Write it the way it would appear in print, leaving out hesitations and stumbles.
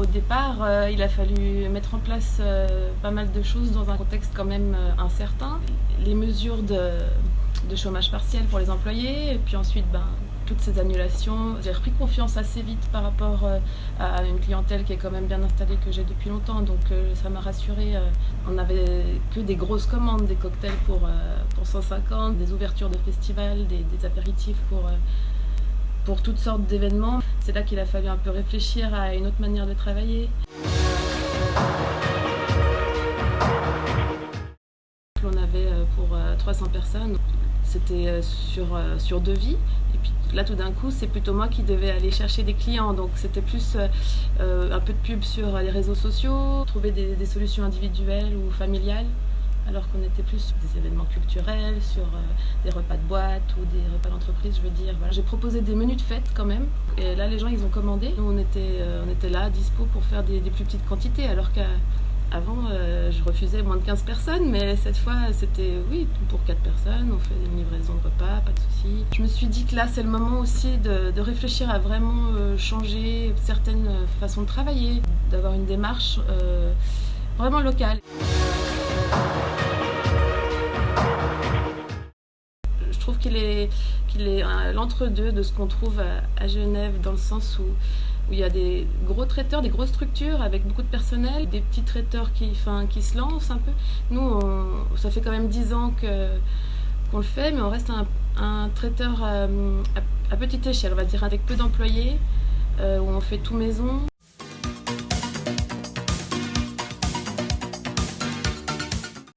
Au départ, il a fallu mettre en place pas mal de choses dans un contexte quand même incertain. Les mesures de chômage partiel pour les employés, et puis ensuite toutes ces annulations. J'ai repris confiance assez vite par rapport à une clientèle qui est quand même bien installée, que j'ai depuis longtemps, donc ça m'a rassurée. On n'avait que des grosses commandes, des cocktails pour 150, des ouvertures de festivals, des apéritifs pour toutes sortes d'événements. C'est là qu'il a fallu un peu réfléchir à une autre manière de travailler. On avait pour 300 personnes, c'était sur devis. Et puis là, tout d'un coup, c'est plutôt moi qui devais aller chercher des clients. Donc c'était plus un peu de pub sur les réseaux sociaux, trouver des solutions individuelles ou familiales, alors qu'on était plus sur des événements culturels, sur des repas de boîte ou des repas d'entreprise, je veux dire. Voilà. J'ai proposé des menus de fête quand même. Et là, les gens, ils ont commandé. Nous, on était là, dispo pour faire des plus petites quantités, alors qu'avant, je refusais moins de 15 personnes, mais cette fois, c'était oui, pour 4 personnes, on fait une livraison de repas, pas de souci. Je me suis dit que là, c'est le moment aussi de réfléchir à vraiment changer certaines façons de travailler, d'avoir une démarche vraiment locale. Je trouve qu'il est l'entre-deux de ce qu'on trouve à Genève, dans le sens où il y a des gros traiteurs, des grosses structures avec beaucoup de personnel, des petits traiteurs qui se lancent un peu. Nous, ça fait quand même 10 ans qu'on le fait, mais on reste un traiteur à petite échelle, on va dire, avec peu d'employés, où on fait tout maison.